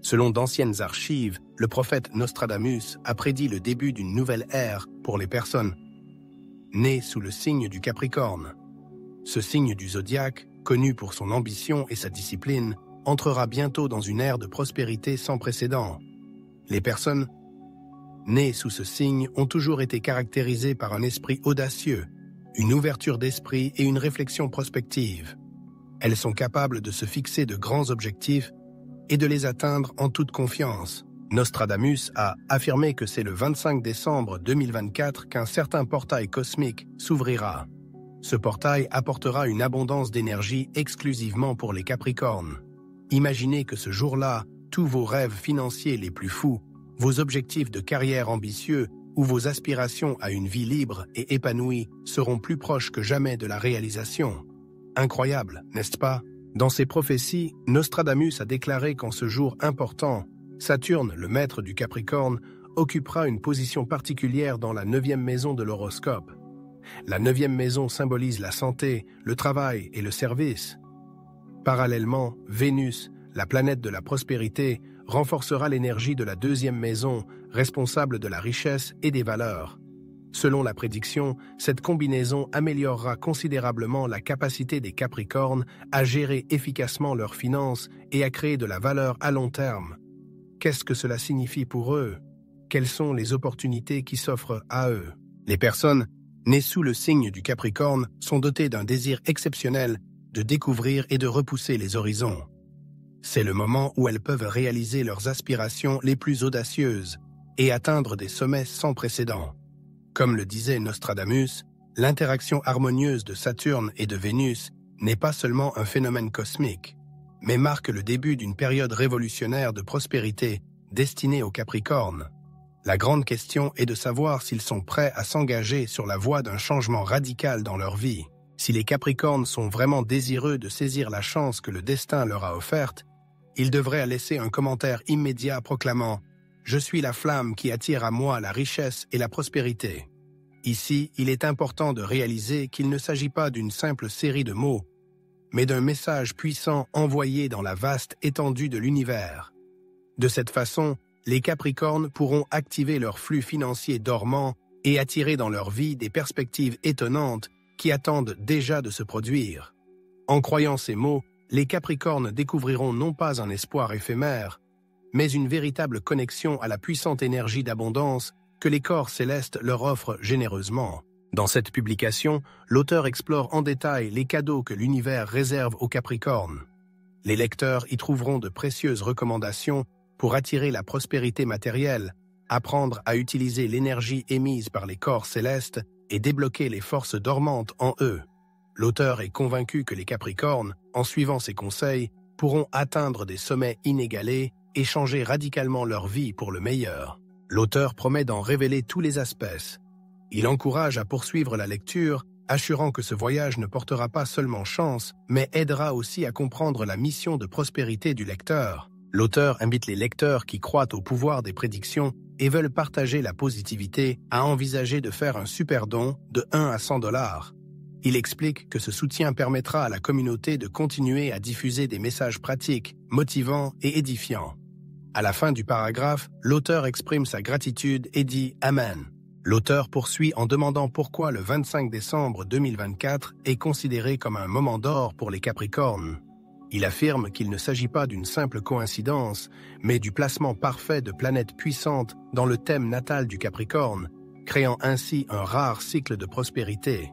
Selon d'anciennes archives, le prophète Nostradamus a prédit le début d'une nouvelle ère pour les personnes nées sous le signe du Capricorne. Ce signe du zodiaque, connu pour son ambition et sa discipline, entrera bientôt dans une ère de prospérité sans précédent. Les personnes nées sous ce signe ont toujours été caractérisées par un esprit audacieux, une ouverture d'esprit et une réflexion prospective. Elles sont capables de se fixer de grands objectifs et de les atteindre en toute confiance. Nostradamus a affirmé que c'est le 25 décembre 2024 qu'un certain portail cosmique s'ouvrira. Ce portail apportera une abondance d'énergie exclusivement pour les Capricornes. Imaginez que ce jour-là, tous vos rêves financiers les plus fous, vos objectifs de carrière ambitieux ou vos aspirations à une vie libre et épanouie seront plus proches que jamais de la réalisation. Incroyable, n'est-ce pas? Dans ses prophéties, Nostradamus a déclaré qu'en ce jour important, Saturne, le maître du Capricorne, occupera une position particulière dans la 9e maison de l'horoscope. La 9e maison symbolise la santé, le travail et le service. Parallèlement, Vénus, la planète de la prospérité, renforcera l'énergie de la 2e maison, responsable de la richesse et des valeurs. Selon la prédiction, cette combinaison améliorera considérablement la capacité des Capricornes à gérer efficacement leurs finances et à créer de la valeur à long terme. Qu'est-ce que cela signifie pour eux? Quelles sont les opportunités qui s'offrent à eux? Les personnes nées sous le signe du Capricorne sont dotées d'un désir exceptionnel de découvrir et de repousser les horizons. C'est le moment où elles peuvent réaliser leurs aspirations les plus audacieuses et atteindre des sommets sans précédent. Comme le disait Nostradamus, l'interaction harmonieuse de Saturne et de Vénus n'est pas seulement un phénomène cosmique, mais marque le début d'une période révolutionnaire de prospérité destinée aux Capricornes. La grande question est de savoir s'ils sont prêts à s'engager sur la voie d'un changement radical dans leur vie. Si les Capricornes sont vraiment désireux de saisir la chance que le destin leur a offerte, ils devraient laisser un commentaire immédiat proclamant « Je suis la flamme qui attire à moi la richesse et la prospérité ». Ici, il est important de réaliser qu'il ne s'agit pas d'une simple série de mots, mais d'un message puissant envoyé dans la vaste étendue de l'univers. De cette façon, les Capricornes pourront activer leur flux financier dormant et attirer dans leur vie des perspectives étonnantes qui attendent déjà de se produire. En croyant ces mots, les Capricornes découvriront non pas un espoir éphémère, mais une véritable connexion à la puissante énergie d'abondance que les corps célestes leur offrent généreusement. Dans cette publication, l'auteur explore en détail les cadeaux que l'univers réserve aux Capricornes. Les lecteurs y trouveront de précieuses recommandations pour attirer la prospérité matérielle, apprendre à utiliser l'énergie émise par les corps célestes et débloquer les forces dormantes en eux. L'auteur est convaincu que les Capricornes, en suivant ses conseils, pourront atteindre des sommets inégalés et changer radicalement leur vie pour le meilleur. L'auteur promet d'en révéler tous les aspects. Il encourage à poursuivre la lecture, assurant que ce voyage ne portera pas seulement chance, mais aidera aussi à comprendre la mission de prospérité du lecteur. L'auteur invite les lecteurs qui croient au pouvoir des prédictions et veulent partager la positivité à envisager de faire un super don de 1 à 100 $. Il explique que ce soutien permettra à la communauté de continuer à diffuser des messages pratiques, motivants et édifiants. À la fin du paragraphe, l'auteur exprime sa gratitude et dit « Amen ». L'auteur poursuit en demandant pourquoi le 25 décembre 2024 est considéré comme un moment d'or pour les Capricornes. Il affirme qu'il ne s'agit pas d'une simple coïncidence, mais du placement parfait de planètes puissantes dans le thème natal du Capricorne, créant ainsi un rare cycle de prospérité.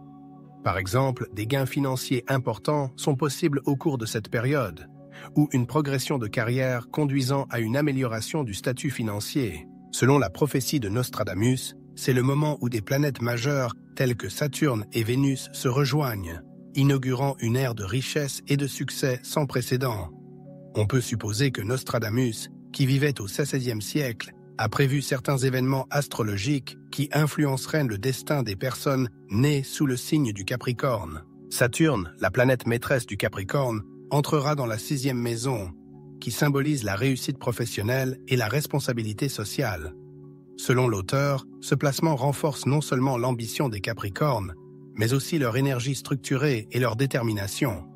Par exemple, des gains financiers importants sont possibles au cours de cette période, ou une progression de carrière conduisant à une amélioration du statut financier. Selon la prophétie de Nostradamus, c'est le moment où des planètes majeures telles que Saturne et Vénus se rejoignent, inaugurant une ère de richesse et de succès sans précédent. On peut supposer que Nostradamus, qui vivait au XVIe siècle, a prévu certains événements astrologiques qui influenceraient le destin des personnes nées sous le signe du Capricorne. Saturne, la planète maîtresse du Capricorne, entrera dans la 6e maison, qui symbolise la réussite professionnelle et la responsabilité sociale. Selon l'auteur, ce placement renforce non seulement l'ambition des Capricornes, mais aussi leur énergie structurée et leur détermination.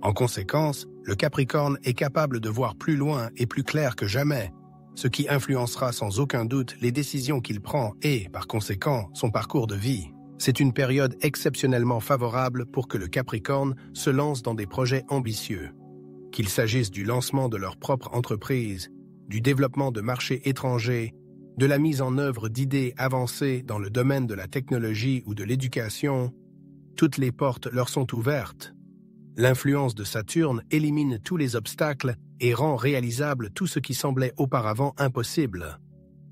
En conséquence, le Capricorne est capable de voir plus loin et plus clair que jamais, ce qui influencera sans aucun doute les décisions qu'il prend et, par conséquent, son parcours de vie. C'est une période exceptionnellement favorable pour que le Capricorne se lance dans des projets ambitieux. Qu'il s'agisse du lancement de leur propre entreprise, du développement de marchés étrangers, de la mise en œuvre d'idées avancées dans le domaine de la technologie ou de l'éducation, toutes les portes leur sont ouvertes. L'influence de Saturne élimine tous les obstacles et rend réalisable tout ce qui semblait auparavant impossible.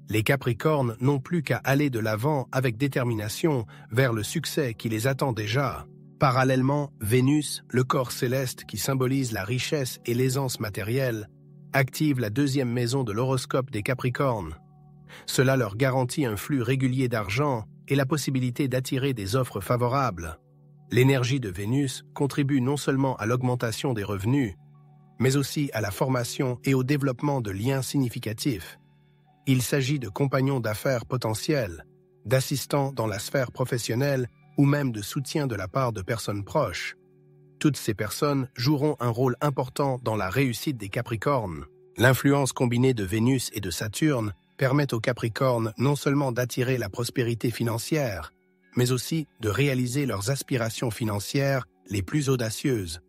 Les Capricornes n'ont plus qu'à aller de l'avant avec détermination vers le succès qui les attend déjà. Parallèlement, Vénus, le corps céleste qui symbolise la richesse et l'aisance matérielle, active la deuxième maison de l'horoscope des Capricornes. Cela leur garantit un flux régulier d'argent et la possibilité d'attirer des offres favorables. L'énergie de Vénus contribue non seulement à l'augmentation des revenus, mais aussi à la formation et au développement de liens significatifs. Il s'agit de compagnons d'affaires potentiels, d'assistants dans la sphère professionnelle ou même de soutien de la part de personnes proches. Toutes ces personnes joueront un rôle important dans la réussite des Capricornes. L'influence combinée de Vénus et de Saturne permet aux Capricornes non seulement d'attirer la prospérité financière, mais aussi de réaliser leurs aspirations financières les plus audacieuses.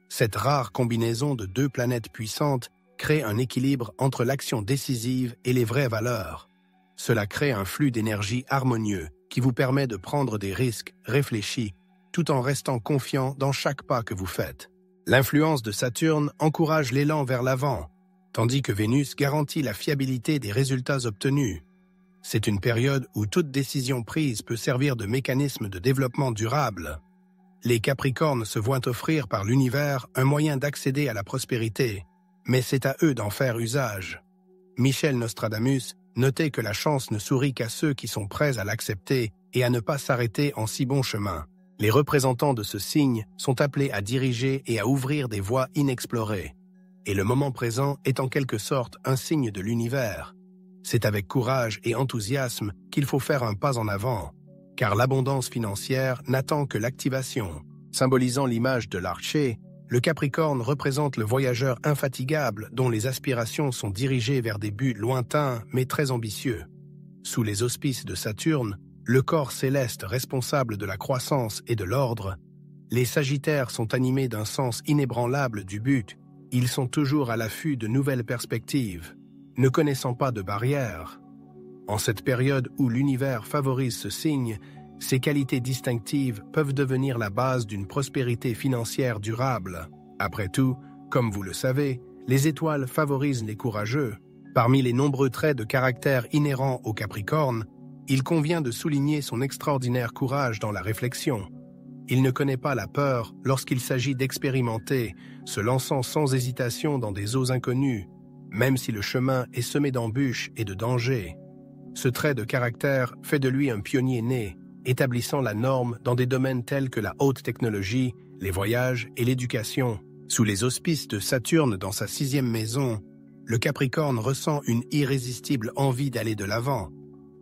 Cette rare combinaison de deux planètes puissantes crée un équilibre entre l'action décisive et les vraies valeurs. Cela crée un flux d'énergie harmonieux qui vous permet de prendre des risques réfléchis tout en restant confiant dans chaque pas que vous faites. L'influence de Saturne encourage l'élan vers l'avant, tandis que Vénus garantit la fiabilité des résultats obtenus. C'est une période où toute décision prise peut servir de mécanisme de développement durable. Les Capricornes se voient offrir par l'univers un moyen d'accéder à la prospérité, mais c'est à eux d'en faire usage. Michel Nostradamus notait que la chance ne sourit qu'à ceux qui sont prêts à l'accepter et à ne pas s'arrêter en si bon chemin. Les représentants de ce signe sont appelés à diriger et à ouvrir des voies inexplorées. Et le moment présent est en quelque sorte un signe de l'univers. C'est avec courage et enthousiasme qu'il faut faire un pas en avant, car l'abondance financière n'attend que l'activation. Symbolisant l'image de l'archer, le Capricorne représente le voyageur infatigable dont les aspirations sont dirigées vers des buts lointains mais très ambitieux. Sous les auspices de Saturne, le corps céleste responsable de la croissance et de l'ordre, les Sagittaires sont animés d'un sens inébranlable du but. Ils sont toujours à l'affût de nouvelles perspectives, ne connaissant pas de barrières. En cette période où l'univers favorise ce signe, ces qualités distinctives peuvent devenir la base d'une prospérité financière durable. Après tout, comme vous le savez, les étoiles favorisent les courageux. Parmi les nombreux traits de caractère inhérents au Capricorne, il convient de souligner son extraordinaire courage dans la réflexion. Il ne connaît pas la peur lorsqu'il s'agit d'expérimenter, se lançant sans hésitation dans des eaux inconnues, même si le chemin est semé d'embûches et de dangers. Ce trait de caractère fait de lui un pionnier né, établissant la norme dans des domaines tels que la haute technologie, les voyages et l'éducation. Sous les auspices de Saturne dans sa 6e maison, le Capricorne ressent une irrésistible envie d'aller de l'avant,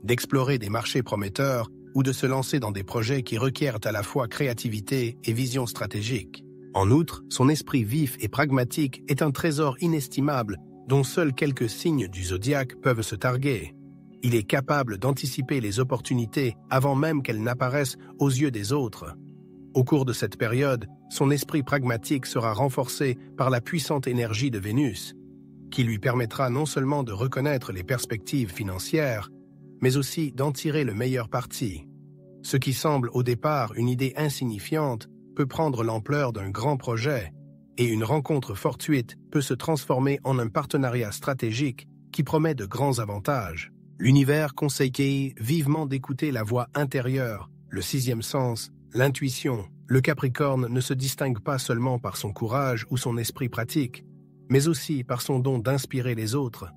d'explorer des marchés prometteurs ou de se lancer dans des projets qui requièrent à la fois créativité et vision stratégique. En outre, son esprit vif et pragmatique est un trésor inestimable dont seuls quelques signes du zodiaque peuvent se targuer. Il est capable d'anticiper les opportunités avant même qu'elles n'apparaissent aux yeux des autres. Au cours de cette période, son esprit pragmatique sera renforcé par la puissante énergie de Vénus, qui lui permettra non seulement de reconnaître les perspectives financières, mais aussi d'en tirer le meilleur parti. Ce qui semble au départ une idée insignifiante peut prendre l'ampleur d'un grand projet, et une rencontre fortuite peut se transformer en un partenariat stratégique qui promet de grands avantages. L'univers conseille vivement d'écouter la voix intérieure, le 6e sens, l'intuition. Le Capricorne ne se distingue pas seulement par son courage ou son esprit pratique, mais aussi par son don d'inspirer les autres.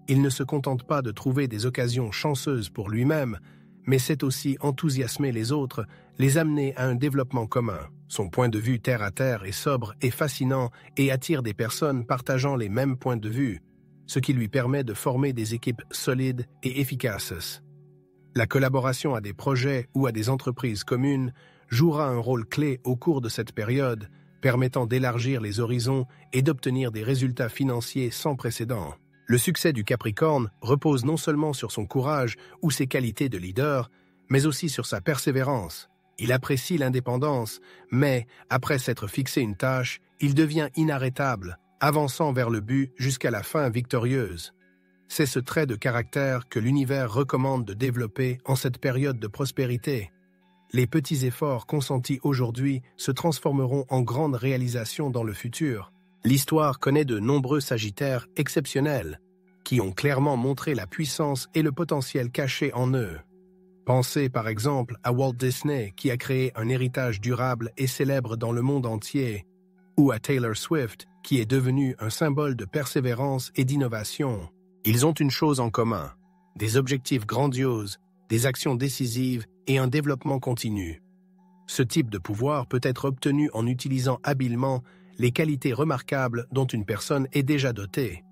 Il ne se contente pas de trouver des occasions chanceuses pour lui-même, mais sait aussi enthousiasmer les autres, les amener à un développement commun. Son point de vue terre-à-terre est sobre et fascinant et attire des personnes partageant les mêmes points de vue, ce qui lui permet de former des équipes solides et efficaces. La collaboration à des projets ou à des entreprises communes jouera un rôle clé au cours de cette période, permettant d'élargir les horizons et d'obtenir des résultats financiers sans précédent. Le succès du Capricorne repose non seulement sur son courage ou ses qualités de leader, mais aussi sur sa persévérance. Il apprécie l'indépendance, mais, après s'être fixé une tâche, il devient inarrêtable, avançant vers le but jusqu'à la fin victorieuse. C'est ce trait de caractère que l'univers recommande de développer en cette période de prospérité. Les petits efforts consentis aujourd'hui se transformeront en grandes réalisations dans le futur. L'histoire connaît de nombreux Sagittaires exceptionnels, qui ont clairement montré la puissance et le potentiel cachés en eux. Pensez par exemple à Walt Disney qui a créé un héritage durable et célèbre dans le monde entier, ou à Taylor Swift qui est devenu un symbole de persévérance et d'innovation. Ils ont une chose en commun, des objectifs grandioses, des actions décisives et un développement continu. Ce type de pouvoir peut être obtenu en utilisant habilement les qualités remarquables dont une personne est déjà dotée.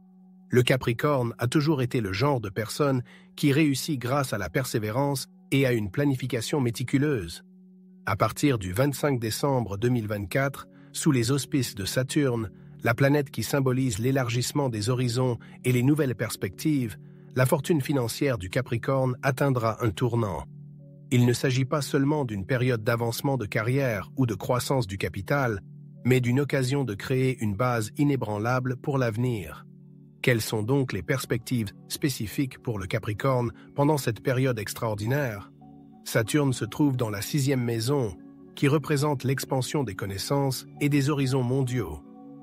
Le Capricorne a toujours été le genre de personne qui réussit grâce à la persévérance et à une planification méticuleuse. À partir du 25 décembre 2024, sous les auspices de Saturne, la planète qui symbolise l'élargissement des horizons et les nouvelles perspectives, la fortune financière du Capricorne atteindra un tournant. Il ne s'agit pas seulement d'une période d'avancement de carrière ou de croissance du capital, mais d'une occasion de créer une base inébranlable pour l'avenir. Quelles sont donc les perspectives spécifiques pour le Capricorne pendant cette période extraordinaire? Saturne se trouve dans la 6e maison, qui représente l'expansion des connaissances et des horizons mondiaux,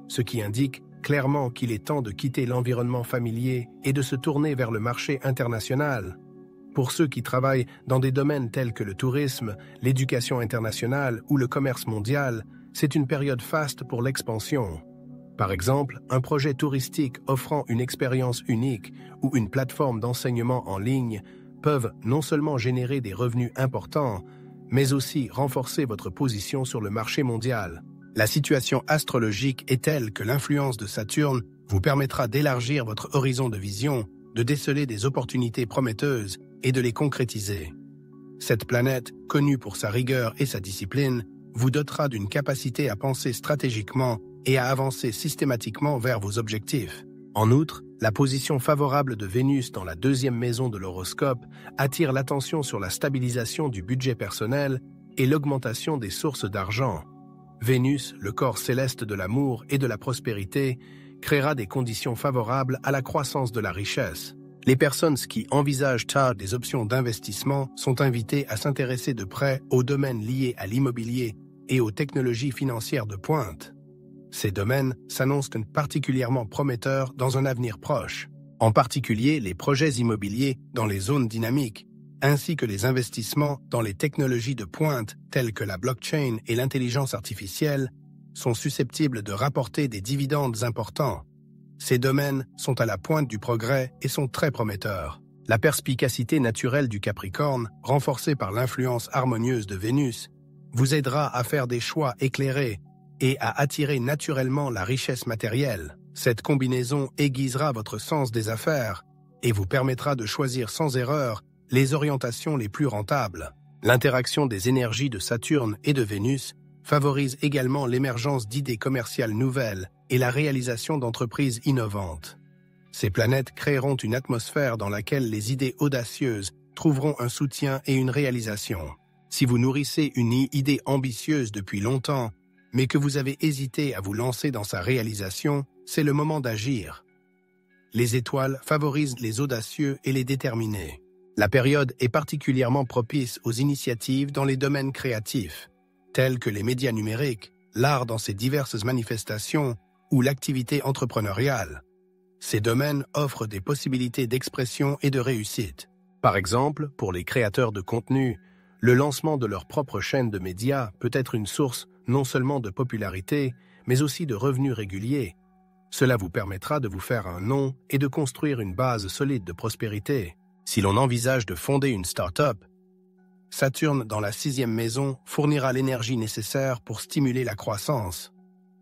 ce qui indique clairement qu'il est temps de quitter l'environnement familier et de se tourner vers le marché international. Pour ceux qui travaillent dans des domaines tels que le tourisme, l'éducation internationale ou le commerce mondial, c'est une période faste pour l'expansion. Par exemple, un projet touristique offrant une expérience unique ou une plateforme d'enseignement en ligne peuvent non seulement générer des revenus importants, mais aussi renforcer votre position sur le marché mondial. La situation astrologique est telle que l'influence de Saturne vous permettra d'élargir votre horizon de vision, de déceler des opportunités prometteuses et de les concrétiser. Cette planète, connue pour sa rigueur et sa discipline, vous dotera d'une capacité à penser stratégiquement et à avancer systématiquement vers vos objectifs. En outre, la position favorable de Vénus dans la 2e maison de l'horoscope attire l'attention sur la stabilisation du budget personnel et l'augmentation des sources d'argent. Vénus, le corps céleste de l'amour et de la prospérité, créera des conditions favorables à la croissance de la richesse. Les personnes qui envisagent tard des options d'investissement sont invitées à s'intéresser de près aux domaines liés à l'immobilier et aux technologies financières de pointe. Ces domaines s'annoncent particulièrement prometteurs dans un avenir proche, en particulier les projets immobiliers dans les zones dynamiques, ainsi que les investissements dans les technologies de pointe telles que la blockchain et l'intelligence artificielle, sont susceptibles de rapporter des dividendes importants. Ces domaines sont à la pointe du progrès et sont très prometteurs. La perspicacité naturelle du Capricorne, renforcée par l'influence harmonieuse de Vénus, vous aidera à faire des choix éclairés et à attirer naturellement la richesse matérielle. Cette combinaison aiguisera votre sens des affaires et vous permettra de choisir sans erreur les orientations les plus rentables. L'interaction des énergies de Saturne et de Vénus favorise également l'émergence d'idées commerciales nouvelles et la réalisation d'entreprises innovantes. Ces planètes créeront une atmosphère dans laquelle les idées audacieuses trouveront un soutien et une réalisation. Si vous nourrissez une idée ambitieuse depuis longtemps, mais que vous avez hésité à vous lancer dans sa réalisation, c'est le moment d'agir. Les étoiles favorisent les audacieux et les déterminés. La période est particulièrement propice aux initiatives dans les domaines créatifs, tels que les médias numériques, l'art dans ses diverses manifestations ou l'activité entrepreneuriale. Ces domaines offrent des possibilités d'expression et de réussite. Par exemple, pour les créateurs de contenu, le lancement de leur propre chaîne de médias peut être une source non seulement de popularité, mais aussi de revenus réguliers. Cela vous permettra de vous faire un nom et de construire une base solide de prospérité. Si l'on envisage de fonder une start-up, Saturne dans la 6e maison fournira l'énergie nécessaire pour stimuler la croissance.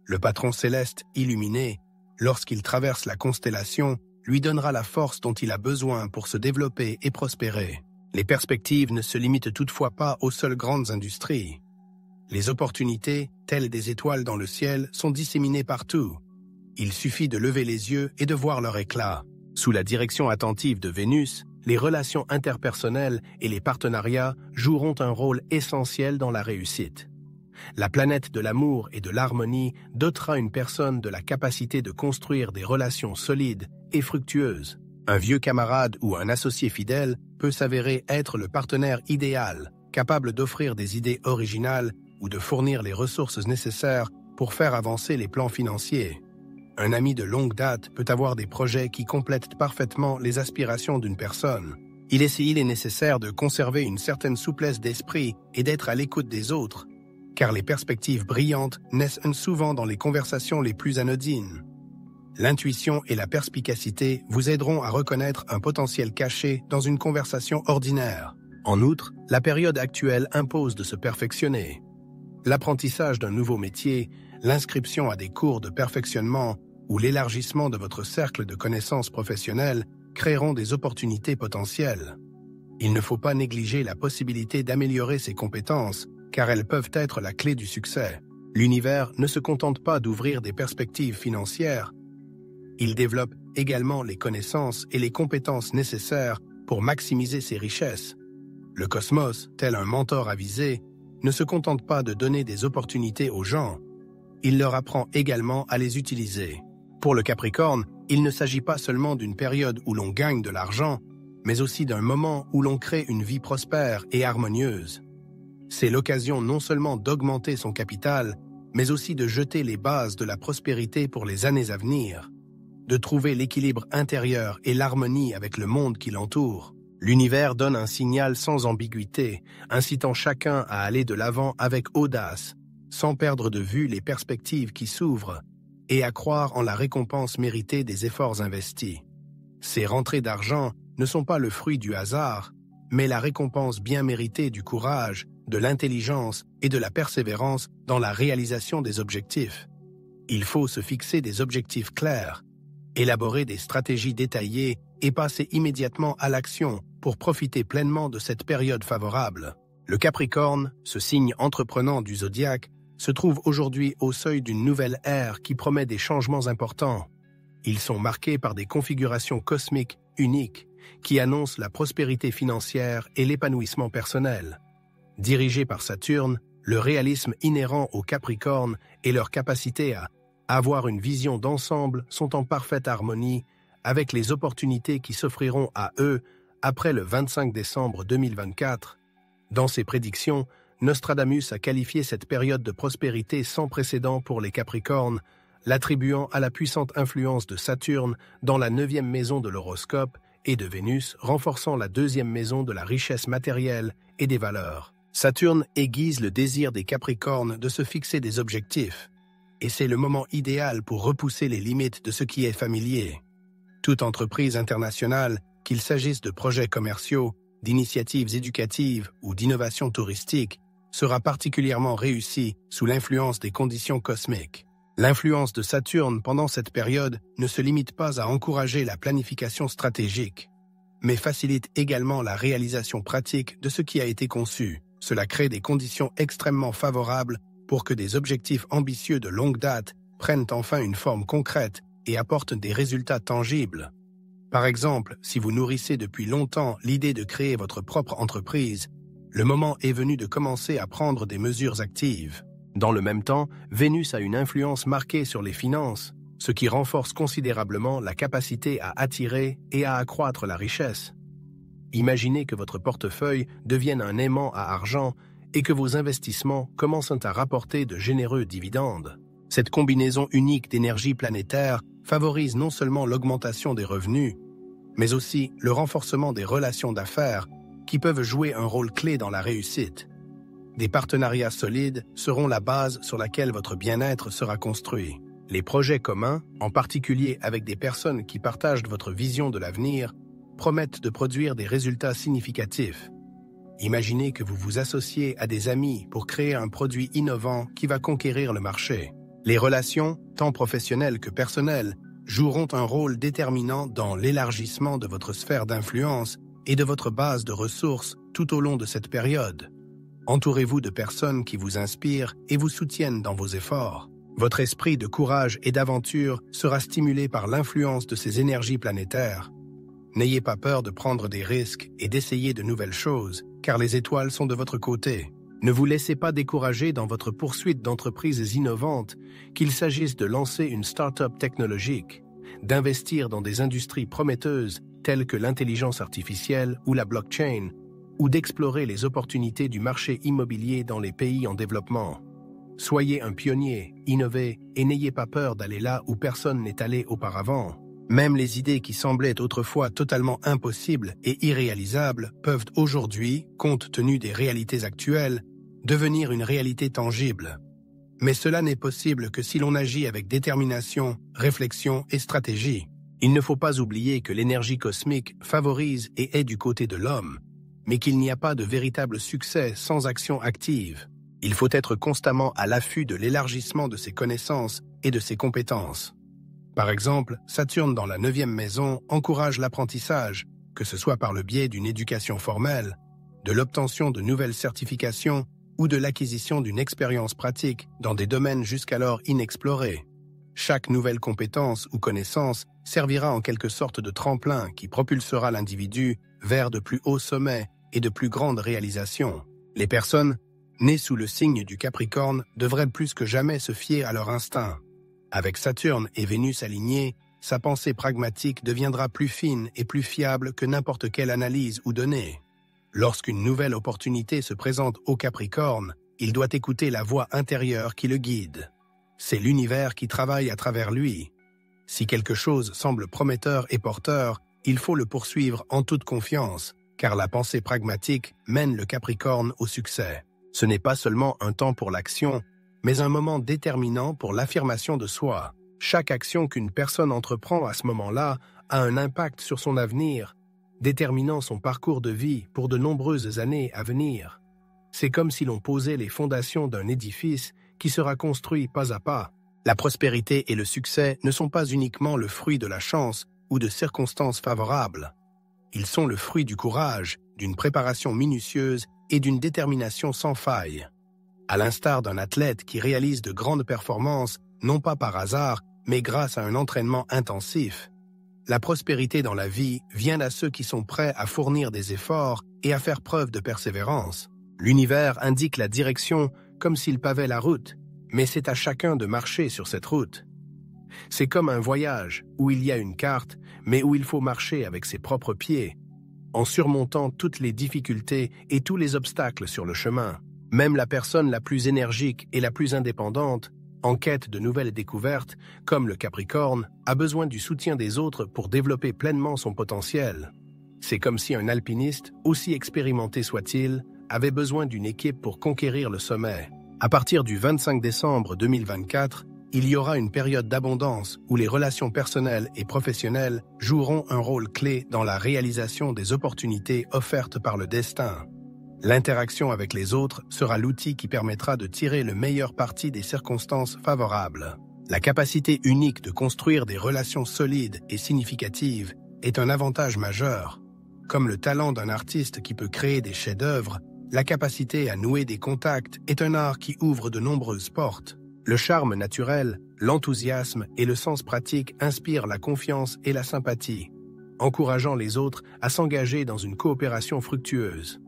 Le patron céleste illuminé, lorsqu'il traverse la constellation, lui donnera la force dont il a besoin pour se développer et prospérer. Les perspectives ne se limitent toutefois pas aux seules grandes industries. Les opportunités, telles des étoiles dans le ciel, sont disséminées partout. Il suffit de lever les yeux et de voir leur éclat. Sous la direction attentive de Vénus, les relations interpersonnelles et les partenariats joueront un rôle essentiel dans la réussite. La planète de l'amour et de l'harmonie dotera une personne de la capacité de construire des relations solides et fructueuses. Un vieux camarade ou un associé fidèle peut s'avérer être le partenaire idéal, capable d'offrir des idées originales ou de fournir les ressources nécessaires pour faire avancer les plans financiers. Un ami de longue date peut avoir des projets qui complètent parfaitement les aspirations d'une personne. Il est nécessaire de conserver une certaine souplesse d'esprit et d'être à l'écoute des autres, car les perspectives brillantes naissent souvent dans les conversations les plus anodines. L'intuition et la perspicacité vous aideront à reconnaître un potentiel caché dans une conversation ordinaire. En outre, la période actuelle impose de se perfectionner. L'apprentissage d'un nouveau métier, l'inscription à des cours de perfectionnement ou l'élargissement de votre cercle de connaissances professionnelles créeront des opportunités potentielles. Il ne faut pas négliger la possibilité d'améliorer ses compétences, car elles peuvent être la clé du succès. L'univers ne se contente pas d'ouvrir des perspectives financières. Il développe également les connaissances et les compétences nécessaires pour maximiser ses richesses. Le cosmos, tel un mentor avisé, ne se contente pas de donner des opportunités aux gens. Il leur apprend également à les utiliser. Pour le Capricorne, il ne s'agit pas seulement d'une période où l'on gagne de l'argent, mais aussi d'un moment où l'on crée une vie prospère et harmonieuse. C'est l'occasion non seulement d'augmenter son capital, mais aussi de jeter les bases de la prospérité pour les années à venir, de trouver l'équilibre intérieur et l'harmonie avec le monde qui l'entoure. L'univers donne un signal sans ambiguïté, incitant chacun à aller de l'avant avec audace, sans perdre de vue les perspectives qui s'ouvrent, et à croire en la récompense méritée des efforts investis. Ces rentrées d'argent ne sont pas le fruit du hasard, mais la récompense bien méritée du courage, de l'intelligence et de la persévérance dans la réalisation des objectifs. Il faut se fixer des objectifs clairs, élaborer des stratégies détaillées et passer immédiatement à l'action pour profiter pleinement de cette période favorable. Le Capricorne, ce signe entreprenant du zodiaque, se trouve aujourd'hui au seuil d'une nouvelle ère qui promet des changements importants. Ils sont marqués par des configurations cosmiques uniques qui annoncent la prospérité financière et l'épanouissement personnel. Dirigés par Saturne, le réalisme inhérent au Capricorne et leur capacité à avoir une vision d'ensemble sont en parfaite harmonie avec les opportunités qui s'offriront à eux après le 25 décembre 2024. Dans ses prédictions, Nostradamus a qualifié cette période de prospérité sans précédent pour les Capricornes, l'attribuant à la puissante influence de Saturne dans la 9e maison de l'horoscope et de Vénus renforçant la 2e maison de la richesse matérielle et des valeurs. Saturne aiguise le désir des Capricornes de se fixer des objectifs, et c'est le moment idéal pour repousser les limites de ce qui est familier. Toute entreprise internationale, qu'il s'agisse de projets commerciaux, d'initiatives éducatives ou d'innovations touristiques, sera particulièrement réussie sous l'influence des conditions cosmiques. L'influence de Saturne pendant cette période ne se limite pas à encourager la planification stratégique, mais facilite également la réalisation pratique de ce qui a été conçu. Cela crée des conditions extrêmement favorables pour que des objectifs ambitieux de longue date prennent enfin une forme concrète et apportent des résultats tangibles. Par exemple, si vous nourrissez depuis longtemps l'idée de créer votre propre entreprise, le moment est venu de commencer à prendre des mesures actives. Dans le même temps, Vénus a une influence marquée sur les finances, ce qui renforce considérablement la capacité à attirer et à accroître la richesse. Imaginez que votre portefeuille devienne un aimant à argent et que vos investissements commencent à rapporter de généreux dividendes. Cette combinaison unique d'énergie planétaire favorise non seulement l'augmentation des revenus, mais aussi le renforcement des relations d'affaires qui peuvent jouer un rôle clé dans la réussite. Des partenariats solides seront la base sur laquelle votre bien-être sera construit. Les projets communs, en particulier avec des personnes qui partagent votre vision de l'avenir, promettent de produire des résultats significatifs. Imaginez que vous vous associez à des amis pour créer un produit innovant qui va conquérir le marché. Les relations, tant professionnelles que personnelles, joueront un rôle déterminant dans l'élargissement de votre sphère d'influence et de votre base de ressources tout au long de cette période. Entourez-vous de personnes qui vous inspirent et vous soutiennent dans vos efforts. Votre esprit de courage et d'aventure sera stimulé par l'influence de ces énergies planétaires. N'ayez pas peur de prendre des risques et d'essayer de nouvelles choses, car les étoiles sont de votre côté. Ne vous laissez pas décourager dans votre poursuite d'entreprises innovantes, qu'il s'agisse de lancer une start-up technologique, d'investir dans des industries prometteuses telles que l'intelligence artificielle ou la blockchain, ou d'explorer les opportunités du marché immobilier dans les pays en développement. Soyez un pionnier, innovez et n'ayez pas peur d'aller là où personne n'est allé auparavant. Même les idées qui semblaient autrefois totalement impossibles et irréalisables peuvent aujourd'hui, compte tenu des réalités actuelles, devenir une réalité tangible. Mais cela n'est possible que si l'on agit avec détermination, réflexion et stratégie. Il ne faut pas oublier que l'énergie cosmique favorise et est du côté de l'homme, mais qu'il n'y a pas de véritable succès sans action active. Il faut être constamment à l'affût de l'élargissement de ses connaissances et de ses compétences. Par exemple, Saturne dans la 9e maison encourage l'apprentissage, que ce soit par le biais d'une éducation formelle, de l'obtention de nouvelles certifications ou de l'acquisition d'une expérience pratique dans des domaines jusqu'alors inexplorés. Chaque nouvelle compétence ou connaissance servira en quelque sorte de tremplin qui propulsera l'individu vers de plus hauts sommets et de plus grandes réalisations. Les personnes nées sous le signe du Capricorne devraient plus que jamais se fier à leur instinct. Avec Saturne et Vénus alignés, sa pensée pragmatique deviendra plus fine et plus fiable que n'importe quelle analyse ou donnée. Lorsqu'une nouvelle opportunité se présente au Capricorne, il doit écouter la voix intérieure qui le guide. C'est l'univers qui travaille à travers lui. Si quelque chose semble prometteur et porteur, il faut le poursuivre en toute confiance, car la pensée pragmatique mène le Capricorne au succès. Ce n'est pas seulement un temps pour l'action, mais un moment déterminant pour l'affirmation de soi. Chaque action qu'une personne entreprend à ce moment-là a un impact sur son avenir, déterminant son parcours de vie pour de nombreuses années à venir. C'est comme si l'on posait les fondations d'un édifice qui sera construit pas à pas. La prospérité et le succès ne sont pas uniquement le fruit de la chance ou de circonstances favorables. Ils sont le fruit du courage, d'une préparation minutieuse et d'une détermination sans faille. À l'instar d'un athlète qui réalise de grandes performances, non pas par hasard, mais grâce à un entraînement intensif. La prospérité dans la vie vient à ceux qui sont prêts à fournir des efforts et à faire preuve de persévérance. L'univers indique la direction comme s'il pavait la route, mais c'est à chacun de marcher sur cette route. C'est comme un voyage où il y a une carte, mais où il faut marcher avec ses propres pieds, en surmontant toutes les difficultés et tous les obstacles sur le chemin. Même la personne la plus énergique et la plus indépendante, en quête de nouvelles découvertes, comme le Capricorne, a besoin du soutien des autres pour développer pleinement son potentiel. C'est comme si un alpiniste, aussi expérimenté soit-il, avait besoin d'une équipe pour conquérir le sommet. À partir du 25 décembre 2024, il y aura une période d'abondance où les relations personnelles et professionnelles joueront un rôle clé dans la réalisation des opportunités offertes par le destin. L'interaction avec les autres sera l'outil qui permettra de tirer le meilleur parti des circonstances favorables. La capacité unique de construire des relations solides et significatives est un avantage majeur. Comme le talent d'un artiste qui peut créer des chefs-d'œuvre, la capacité à nouer des contacts est un art qui ouvre de nombreuses portes. Le charme naturel, l'enthousiasme et le sens pratique inspirent la confiance et la sympathie, encourageant les autres à s'engager dans une coopération fructueuse.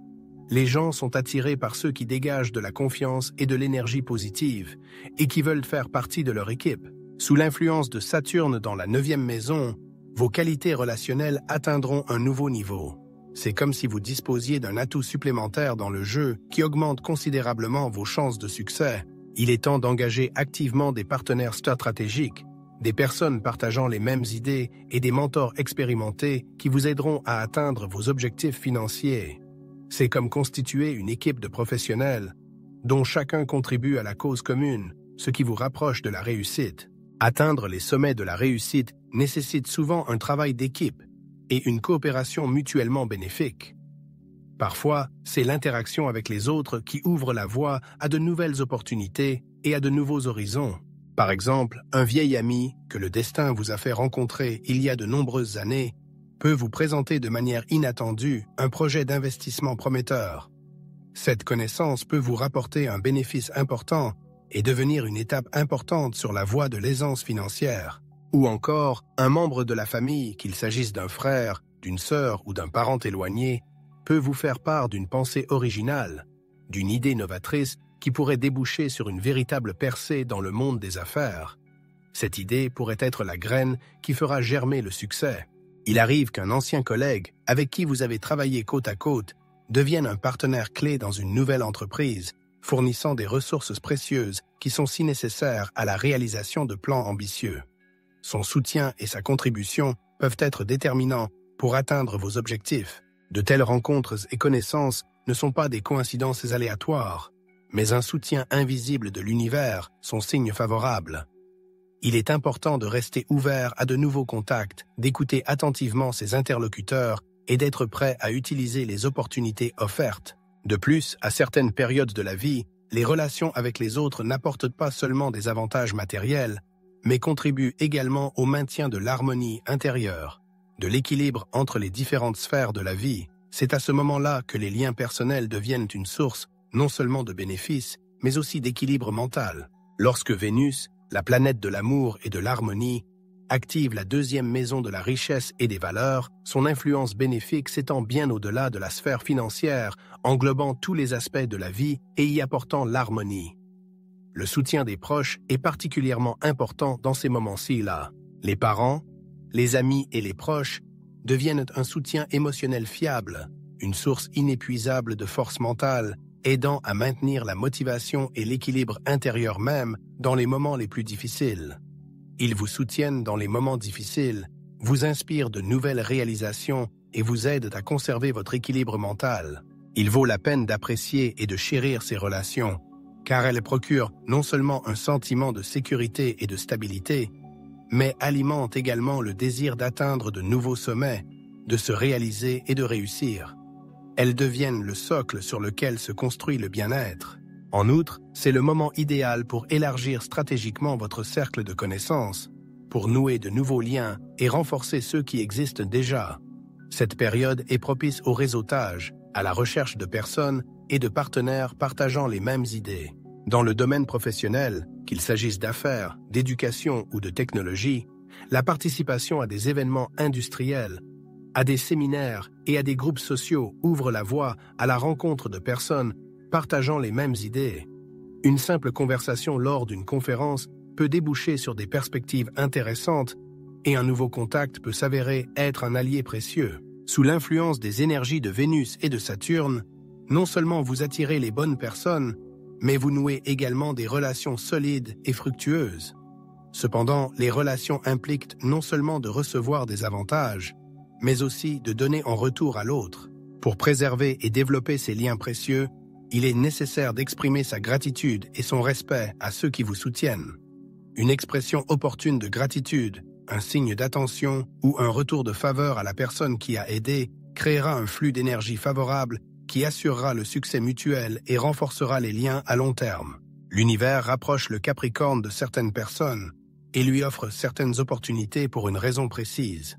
Les gens sont attirés par ceux qui dégagent de la confiance et de l'énergie positive et qui veulent faire partie de leur équipe. Sous l'influence de Saturne dans la 9e maison, vos qualités relationnelles atteindront un nouveau niveau. C'est comme si vous disposiez d'un atout supplémentaire dans le jeu qui augmente considérablement vos chances de succès. Il est temps d'engager activement des partenaires stratégiques, des personnes partageant les mêmes idées et des mentors expérimentés qui vous aideront à atteindre vos objectifs financiers. C'est comme constituer une équipe de professionnels dont chacun contribue à la cause commune, ce qui vous rapproche de la réussite. Atteindre les sommets de la réussite nécessite souvent un travail d'équipe et une coopération mutuellement bénéfique. Parfois, c'est l'interaction avec les autres qui ouvre la voie à de nouvelles opportunités et à de nouveaux horizons. Par exemple, un vieil ami que le destin vous a fait rencontrer il y a de nombreuses années peut vous présenter de manière inattendue un projet d'investissement prometteur. Cette connaissance peut vous rapporter un bénéfice important et devenir une étape importante sur la voie de l'aisance financière. Ou encore, un membre de la famille, qu'il s'agisse d'un frère, d'une sœur ou d'un parent éloigné, peut vous faire part d'une pensée originale, d'une idée novatrice qui pourrait déboucher sur une véritable percée dans le monde des affaires. Cette idée pourrait être la graine qui fera germer le succès. Il arrive qu'un ancien collègue, avec qui vous avez travaillé côte à côte, devienne un partenaire clé dans une nouvelle entreprise, fournissant des ressources précieuses qui sont si nécessaires à la réalisation de plans ambitieux. Son soutien et sa contribution peuvent être déterminants pour atteindre vos objectifs. De telles rencontres et connaissances ne sont pas des coïncidences aléatoires, mais un soutien invisible de l'univers, son signe favorable. Il est important de rester ouvert à de nouveaux contacts, d'écouter attentivement ses interlocuteurs et d'être prêt à utiliser les opportunités offertes. De plus, à certaines périodes de la vie, les relations avec les autres n'apportent pas seulement des avantages matériels, mais contribuent également au maintien de l'harmonie intérieure, de l'équilibre entre les différentes sphères de la vie. C'est à ce moment-là que les liens personnels deviennent une source non seulement de bénéfices, mais aussi d'équilibre mental. Lorsque Vénus, la planète de l'amour et de l'harmonie, active la deuxième maison de la richesse et des valeurs, son influence bénéfique s'étend bien au-delà de la sphère financière, englobant tous les aspects de la vie et y apportant l'harmonie. Le soutien des proches est particulièrement important dans ces moments-ci-là. Les parents, les amis et les proches deviennent un soutien émotionnel fiable, une source inépuisable de force mentale, aidant à maintenir la motivation et l'équilibre intérieur même dans les moments les plus difficiles. Ils vous soutiennent dans les moments difficiles, vous inspirent de nouvelles réalisations et vous aident à conserver votre équilibre mental. Il vaut la peine d'apprécier et de chérir ces relations, car elles procurent non seulement un sentiment de sécurité et de stabilité, mais alimentent également le désir d'atteindre de nouveaux sommets, de se réaliser et de réussir. Elles deviennent le socle sur lequel se construit le bien-être. En outre, c'est le moment idéal pour élargir stratégiquement votre cercle de connaissances, pour nouer de nouveaux liens et renforcer ceux qui existent déjà. Cette période est propice au réseautage, à la recherche de personnes et de partenaires partageant les mêmes idées. Dans le domaine professionnel, qu'il s'agisse d'affaires, d'éducation ou de technologie, la participation à des événements industriels, à des séminaires et à des groupes sociaux ouvre la voie à la rencontre de personnes partageant les mêmes idées. Une simple conversation lors d'une conférence peut déboucher sur des perspectives intéressantes et un nouveau contact peut s'avérer être un allié précieux. Sous l'influence des énergies de Vénus et de Saturne, non seulement vous attirez les bonnes personnes, mais vous nouez également des relations solides et fructueuses. Cependant, les relations impliquent non seulement de recevoir des avantages, mais aussi de donner en retour à l'autre. Pour préserver et développer ces liens précieux, il est nécessaire d'exprimer sa gratitude et son respect à ceux qui vous soutiennent. Une expression opportune de gratitude, un signe d'attention ou un retour de faveur à la personne qui a aidé créera un flux d'énergie favorable qui assurera le succès mutuel et renforcera les liens à long terme. L'univers rapproche le Capricorne de certaines personnes et lui offre certaines opportunités pour une raison précise.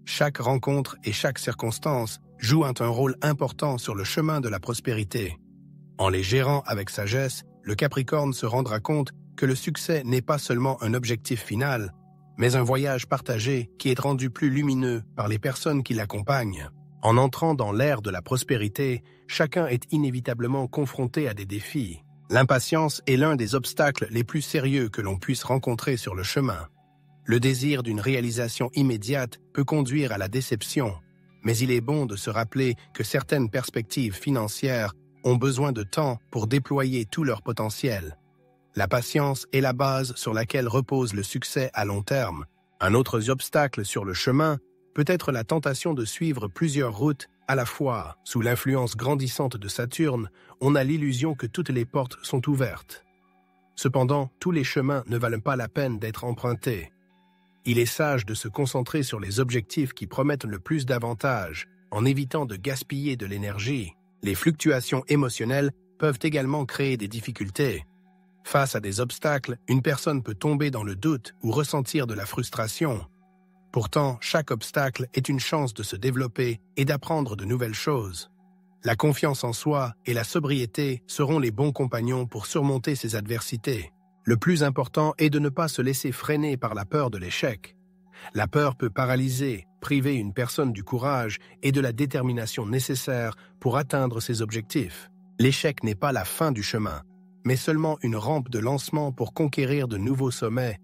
Chaque rencontre et chaque circonstance jouent un rôle important sur le chemin de la prospérité. En les gérant avec sagesse, le Capricorne se rendra compte que le succès n'est pas seulement un objectif final, mais un voyage partagé qui est rendu plus lumineux par les personnes qui l'accompagnent. En entrant dans l'ère de la prospérité, chacun est inévitablement confronté à des défis. L'impatience est l'un des obstacles les plus sérieux que l'on puisse rencontrer sur le chemin. Le désir d'une réalisation immédiate peut conduire à la déception, mais il est bon de se rappeler que certaines perspectives financières ont besoin de temps pour déployer tout leur potentiel. La patience est la base sur laquelle repose le succès à long terme. Un autre obstacle sur le chemin peut être la tentation de suivre plusieurs routes à la fois. Sous l'influence grandissante de Saturne, on a l'illusion que toutes les portes sont ouvertes. Cependant, tous les chemins ne valent pas la peine d'être empruntés. Il est sage de se concentrer sur les objectifs qui promettent le plus d'avantages, en évitant de gaspiller de l'énergie. Les fluctuations émotionnelles peuvent également créer des difficultés. Face à des obstacles, une personne peut tomber dans le doute ou ressentir de la frustration. Pourtant, chaque obstacle est une chance de se développer et d'apprendre de nouvelles choses. La confiance en soi et la sobriété seront les bons compagnons pour surmonter ces adversités. Le plus important est de ne pas se laisser freiner par la peur de l'échec. La peur peut paralyser, priver une personne du courage et de la détermination nécessaires pour atteindre ses objectifs. L'échec n'est pas la fin du chemin, mais seulement une rampe de lancement pour conquérir de nouveaux sommets,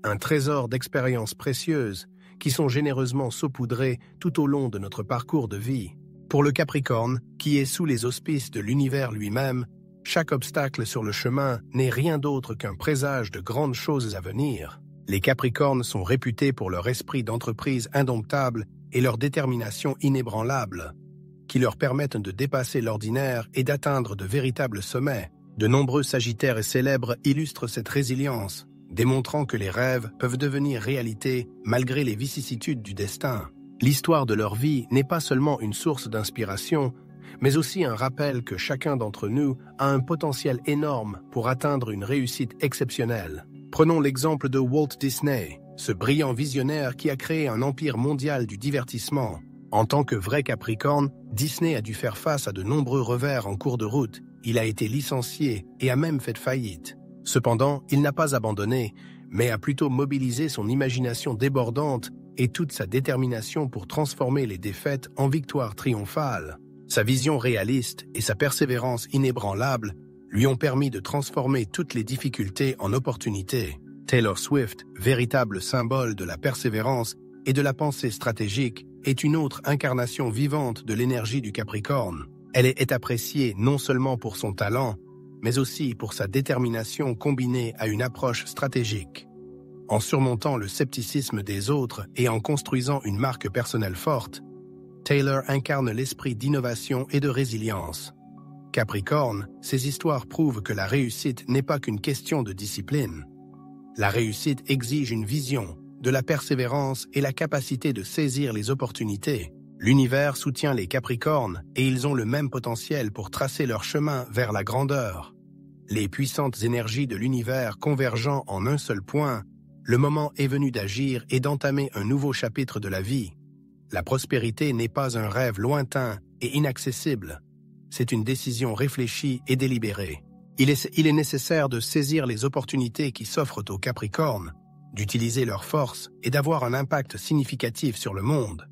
un trésor d'expériences précieuses qui sont généreusement saupoudrées tout au long de notre parcours de vie. Pour le Capricorne, qui est sous les auspices de l'univers lui-même, chaque obstacle sur le chemin n'est rien d'autre qu'un présage de grandes choses à venir. Les Capricornes sont réputés pour leur esprit d'entreprise indomptable et leur détermination inébranlable, qui leur permettent de dépasser l'ordinaire et d'atteindre de véritables sommets. De nombreux Sagittaires et célèbres illustrent cette résilience, démontrant que les rêves peuvent devenir réalité malgré les vicissitudes du destin. L'histoire de leur vie n'est pas seulement une source d'inspiration, mais aussi un rappel que chacun d'entre nous a un potentiel énorme pour atteindre une réussite exceptionnelle. Prenons l'exemple de Walt Disney, ce brillant visionnaire qui a créé un empire mondial du divertissement. En tant que vrai Capricorne, Disney a dû faire face à de nombreux revers en cours de route. Il a été licencié et a même fait faillite. Cependant, il n'a pas abandonné, mais a plutôt mobilisé son imagination débordante et toute sa détermination pour transformer les défaites en victoires triomphales. Sa vision réaliste et sa persévérance inébranlable lui ont permis de transformer toutes les difficultés en opportunités. Taylor Swift, véritable symbole de la persévérance et de la pensée stratégique, est une autre incarnation vivante de l'énergie du Capricorne. Elle est appréciée non seulement pour son talent, mais aussi pour sa détermination combinée à une approche stratégique. En surmontant le scepticisme des autres et en construisant une marque personnelle forte, Taylor incarne l'esprit d'innovation et de résilience. Capricorne, ces histoires prouvent que la réussite n'est pas qu'une question de discipline. La réussite exige une vision, de la persévérance et la capacité de saisir les opportunités. L'univers soutient les Capricornes et ils ont le même potentiel pour tracer leur chemin vers la grandeur. Les puissantes énergies de l'univers convergeant en un seul point, le moment est venu d'agir et d'entamer un nouveau chapitre de la vie. La prospérité n'est pas un rêve lointain et inaccessible. C'est une décision réfléchie et délibérée. Il est nécessaire de saisir les opportunités qui s'offrent aux Capricornes, d'utiliser leurs forces et d'avoir un impact significatif sur le monde.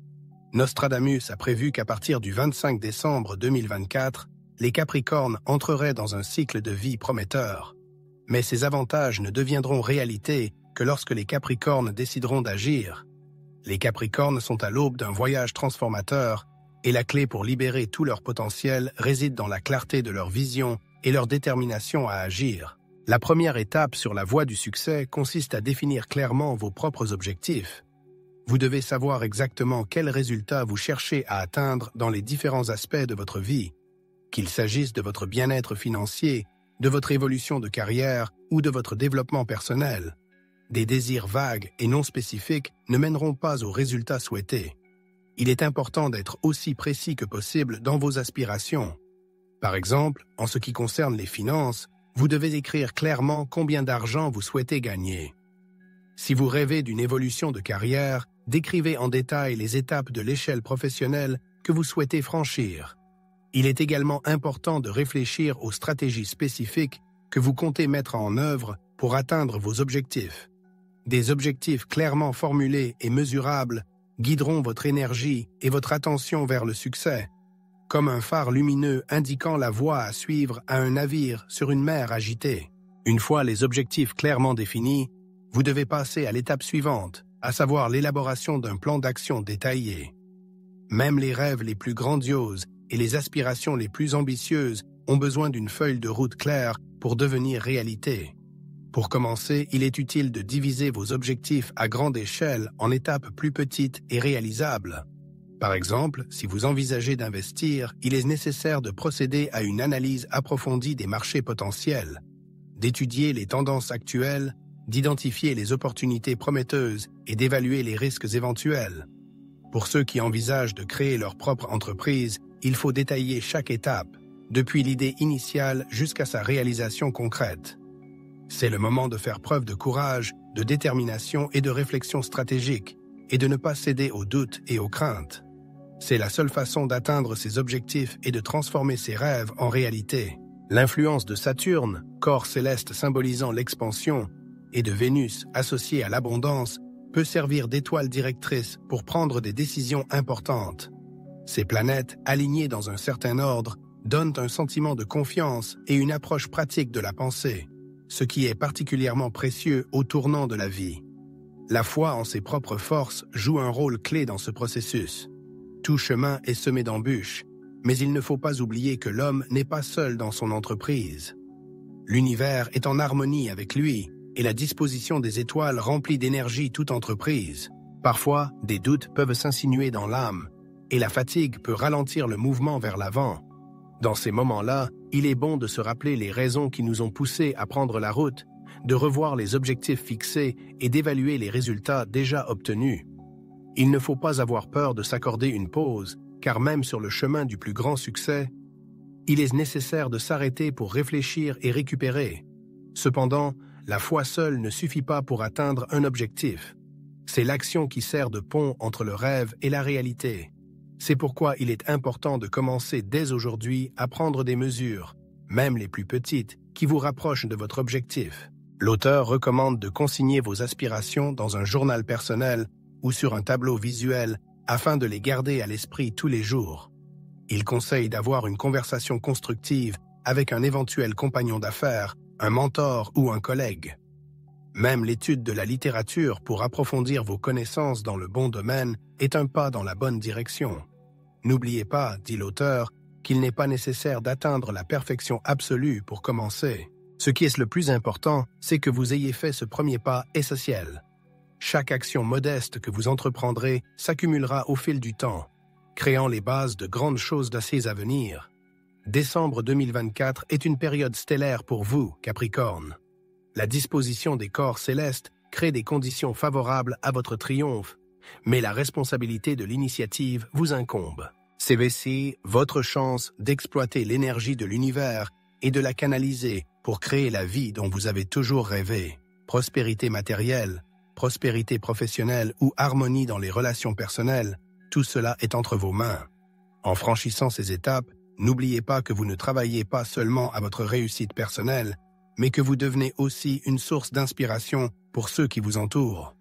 Nostradamus a prévu qu'à partir du 25 décembre 2024, les Capricornes entreraient dans un cycle de vie prometteur. Mais ces avantages ne deviendront réalité que lorsque les Capricornes décideront d'agir. Les Capricornes sont à l'aube d'un voyage transformateur et la clé pour libérer tout leur potentiel réside dans la clarté de leur vision et leur détermination à agir. La première étape sur la voie du succès consiste à définir clairement vos propres objectifs. Vous devez savoir exactement quels résultats vous cherchez à atteindre dans les différents aspects de votre vie, qu'il s'agisse de votre bien-être financier, de votre évolution de carrière ou de votre développement personnel. Des désirs vagues et non spécifiques ne mèneront pas aux résultats souhaités. Il est important d'être aussi précis que possible dans vos aspirations. Par exemple, en ce qui concerne les finances, vous devez écrire clairement combien d'argent vous souhaitez gagner. Si vous rêvez d'une évolution de carrière, décrivez en détail les étapes de l'échelle professionnelle que vous souhaitez franchir. Il est également important de réfléchir aux stratégies spécifiques que vous comptez mettre en œuvre pour atteindre vos objectifs. Des objectifs clairement formulés et mesurables guideront votre énergie et votre attention vers le succès, comme un phare lumineux indiquant la voie à suivre à un navire sur une mer agitée. Une fois les objectifs clairement définis, vous devez passer à l'étape suivante, à savoir l'élaboration d'un plan d'action détaillé. Même les rêves les plus grandioses et les aspirations les plus ambitieuses ont besoin d'une feuille de route claire pour devenir réalité. Pour commencer, il est utile de diviser vos objectifs à grande échelle en étapes plus petites et réalisables. Par exemple, si vous envisagez d'investir, il est nécessaire de procéder à une analyse approfondie des marchés potentiels, d'étudier les tendances actuelles, d'identifier les opportunités prometteuses et d'évaluer les risques éventuels. Pour ceux qui envisagent de créer leur propre entreprise, il faut détailler chaque étape, depuis l'idée initiale jusqu'à sa réalisation concrète. C'est le moment de faire preuve de courage, de détermination et de réflexion stratégique, et de ne pas céder aux doutes et aux craintes. C'est la seule façon d'atteindre ses objectifs et de transformer ses rêves en réalité. L'influence de Saturne, corps céleste symbolisant l'expansion, et de Vénus, associée à l'abondance, peut servir d'étoile directrice pour prendre des décisions importantes. Ces planètes, alignées dans un certain ordre, donnent un sentiment de confiance et une approche pratique de la pensée, ce qui est particulièrement précieux au tournant de la vie. La foi en ses propres forces joue un rôle clé dans ce processus. Tout chemin est semé d'embûches, mais il ne faut pas oublier que l'homme n'est pas seul dans son entreprise. L'univers est en harmonie avec lui, et la disposition des étoiles remplit d'énergie toute entreprise. Parfois, des doutes peuvent s'insinuer dans l'âme, et la fatigue peut ralentir le mouvement vers l'avant. Dans ces moments-là, il est bon de se rappeler les raisons qui nous ont poussés à prendre la route, de revoir les objectifs fixés et d'évaluer les résultats déjà obtenus. Il ne faut pas avoir peur de s'accorder une pause, car même sur le chemin du plus grand succès, il est nécessaire de s'arrêter pour réfléchir et récupérer. Cependant, la foi seule ne suffit pas pour atteindre un objectif. C'est l'action qui sert de pont entre le rêve et la réalité. C'est pourquoi il est important de commencer dès aujourd'hui à prendre des mesures, même les plus petites, qui vous rapprochent de votre objectif. L'auteur recommande de consigner vos aspirations dans un journal personnel ou sur un tableau visuel afin de les garder à l'esprit tous les jours. Il conseille d'avoir une conversation constructive avec un éventuel compagnon d'affaires, un mentor ou un collègue. Même l'étude de la littérature pour approfondir vos connaissances dans le bon domaine est un pas dans la bonne direction. N'oubliez pas, dit l'auteur, qu'il n'est pas nécessaire d'atteindre la perfection absolue pour commencer. Ce qui est le plus important, c'est que vous ayez fait ce premier pas essentiel. Chaque action modeste que vous entreprendrez s'accumulera au fil du temps, créant les bases de grandes choses d'assises à venir. Décembre 2024 est une période stellaire pour vous, Capricorne. La disposition des corps célestes crée des conditions favorables à votre triomphe, mais la responsabilité de l'initiative vous incombe. C'est aussi votre chance d'exploiter l'énergie de l'univers et de la canaliser pour créer la vie dont vous avez toujours rêvé. Prospérité matérielle, prospérité professionnelle ou harmonie dans les relations personnelles, tout cela est entre vos mains. En franchissant ces étapes, n'oubliez pas que vous ne travaillez pas seulement à votre réussite personnelle, mais que vous devenez aussi une source d'inspiration pour ceux qui vous entourent.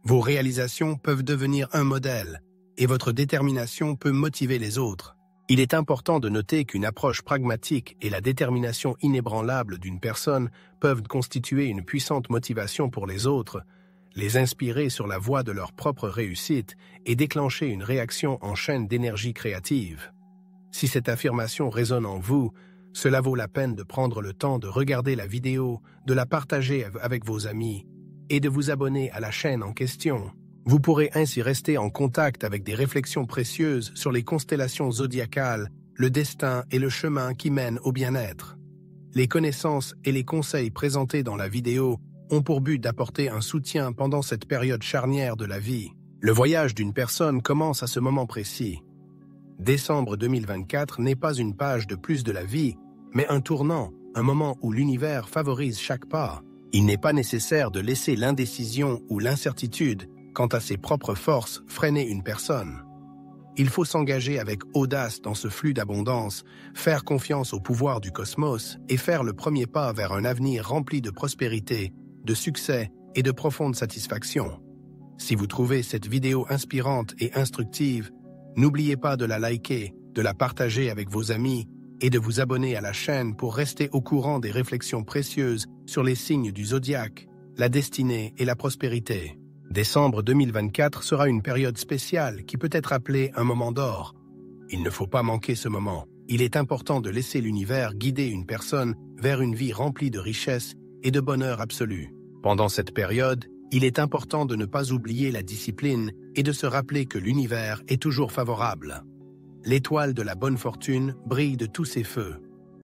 Vos réalisations peuvent devenir un modèle, et votre détermination peut motiver les autres. Il est important de noter qu'une approche pragmatique et la détermination inébranlable d'une personne peuvent constituer une puissante motivation pour les autres, les inspirer sur la voie de leur propre réussite et déclencher une réaction en chaîne d'énergie créative. Si cette affirmation résonne en vous, cela vaut la peine de prendre le temps de regarder la vidéo, de la partager avec vos amis et de vous abonner à la chaîne en question. Vous pourrez ainsi rester en contact avec des réflexions précieuses sur les constellations zodiacales, le destin et le chemin qui mènent au bien-être. Les connaissances et les conseils présentés dans la vidéo ont pour but d'apporter un soutien pendant cette période charnière de la vie. Le voyage d'une personne commence à ce moment précis. Décembre 2024 n'est pas une page de plus de la vie, mais un tournant, un moment où l'univers favorise chaque pas. Il n'est pas nécessaire de laisser l'indécision ou l'incertitude quant à ses propres forces freiner une personne. Il faut s'engager avec audace dans ce flux d'abondance, faire confiance au pouvoir du cosmos et faire le premier pas vers un avenir rempli de prospérité, de succès et de profonde satisfaction. Si vous trouvez cette vidéo inspirante et instructive, n'oubliez pas de la liker, de la partager avec vos amis et de vous abonner à la chaîne pour rester au courant des réflexions précieuses sur les signes du zodiaque, la destinée et la prospérité. Décembre 2024 sera une période spéciale qui peut être appelée un moment d'or. Il ne faut pas manquer ce moment. Il est important de laisser l'univers guider une personne vers une vie remplie de richesse et de bonheur absolu. Pendant cette période, il est important de ne pas oublier la discipline et de se rappeler que l'univers est toujours favorable. L'étoile de la bonne fortune brille de tous ses feux.